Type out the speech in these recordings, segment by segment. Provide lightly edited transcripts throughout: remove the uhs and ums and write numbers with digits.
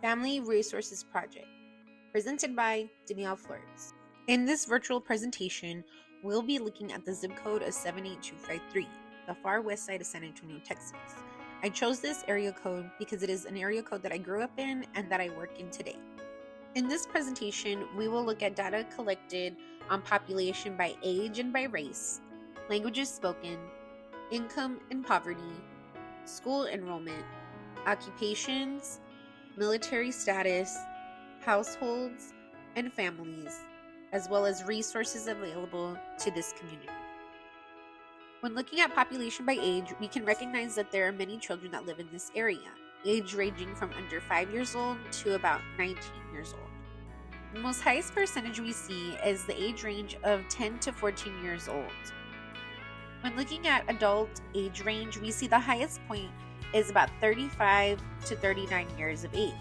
Family Resources Project, presented by Danielle Flores. In this virtual presentation, we'll be looking at the zip code of 78253, the far west side of San Antonio, Texas. I chose this area code because it is an area code that I grew up in and that I work in today. In this presentation, we will look at data collected on population by age and by race, languages spoken, income and poverty, school enrollment, occupations, military status, households, and families, as well as resources available to this community. When looking at population by age, we can recognize that there are many children that live in this area, age ranging from under 5 years old to about 19 years old. The most highest percentage we see is the age range of 10 to 14 years old. When looking at adult age range, we see the highest point is about 35 to 39 years of age.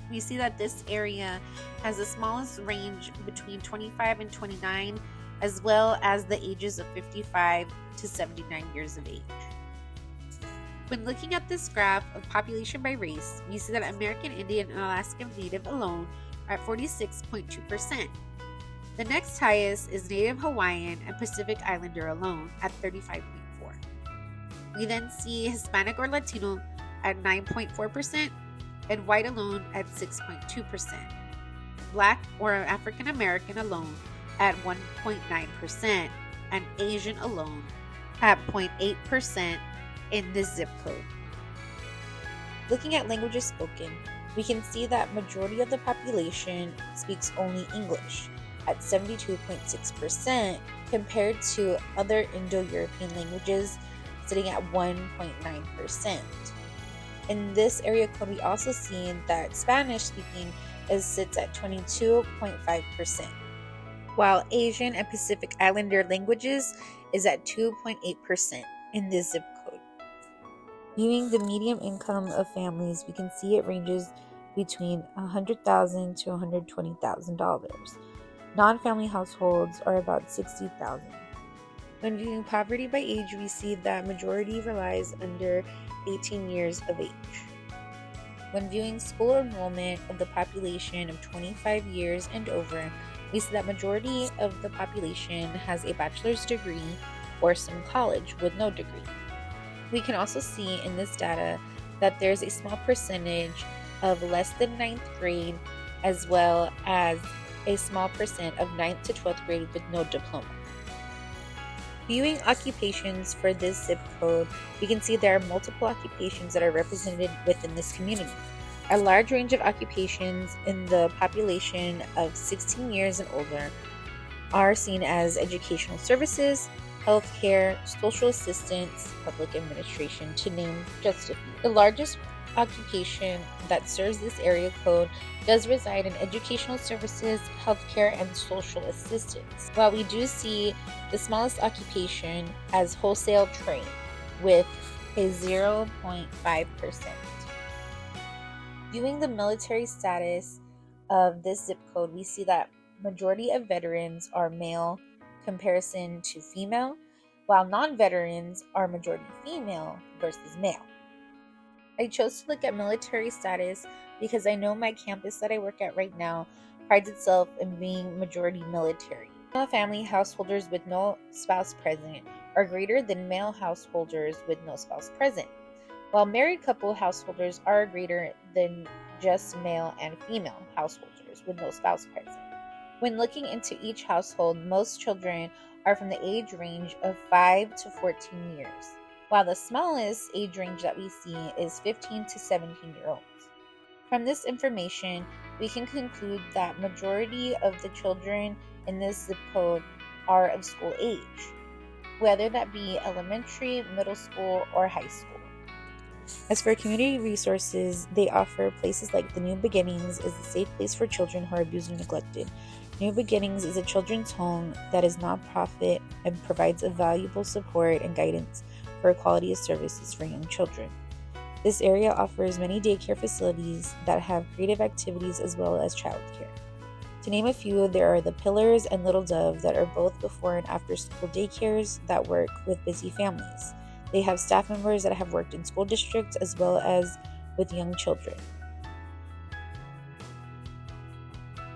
We see that this area has the smallest range between 25 and 29, as well as the ages of 55 to 79 years of age. When looking at this graph of population by race, we see that American Indian and Alaskan Native alone are at 46.2%. The next highest is Native Hawaiian and Pacific Islander alone at 35.4%. We then see Hispanic or Latino at 9.4% and white alone at 6.2%. Black or African American alone at 1.9% and Asian alone at 0.8% in this zip code. Looking at languages spoken, we can see that majority of the population speaks only English at 72.6% compared to other Indo-European languages sitting at 1.9%. In this area code, we also see that Spanish speaking sits at 22.5%, while Asian and Pacific Islander languages is at 2.8% in this zip code. Viewing the median income of families, we can see it ranges between $100,000 to $120,000. Non-family households are about $60,000. When viewing poverty by age, we see that majority relies under 18 years of age. When viewing school enrollment of the population of 25 years and over, we see that majority of the population has a bachelor's degree or some college with no degree. We can also see in this data that there's a small percentage of less than 9th grade, as well as a small percent of 9th to 12th grade with no diploma. Viewing occupations for this zip code, we can see there are multiple occupations that are represented within this community. A large range of occupations in the population of 16 years and older are seen as educational services, healthcare, social assistance, public administration, to name just a few. The largest occupation that serves this area code does reside in educational services, healthcare, and social assistance, while we do see the smallest occupation as wholesale trade with a 0.5%. Viewing the military status of this zip code, we see that majority of veterans are male comparison to female, while non-veterans are majority female versus male. I chose to look at military status because I know my campus that I work at right now prides itself in being majority military. Male family householders with no spouse present are greater than male householders with no spouse present, while married couple householders are greater than just male and female householders with no spouse present. When looking into each household, most children are from the age range of 5 to 14 years, while the smallest age range that we see is 15 to 17-year-olds. From this information, we can conclude that majority of the children in this zip code are of school age, whether that be elementary, middle school, or high school. As for community resources, they offer places like the New Beginnings is a safe place for children who are abused and neglected. New Beginnings is a children's home that is nonprofit and provides a valuable support and guidance for quality of services for young children. This area offers many daycare facilities that have creative activities as well as childcare. To name a few, there are the Pillars and Little Dove that are both before and after school daycares that work with busy families. They have staff members that have worked in school districts as well as with young children.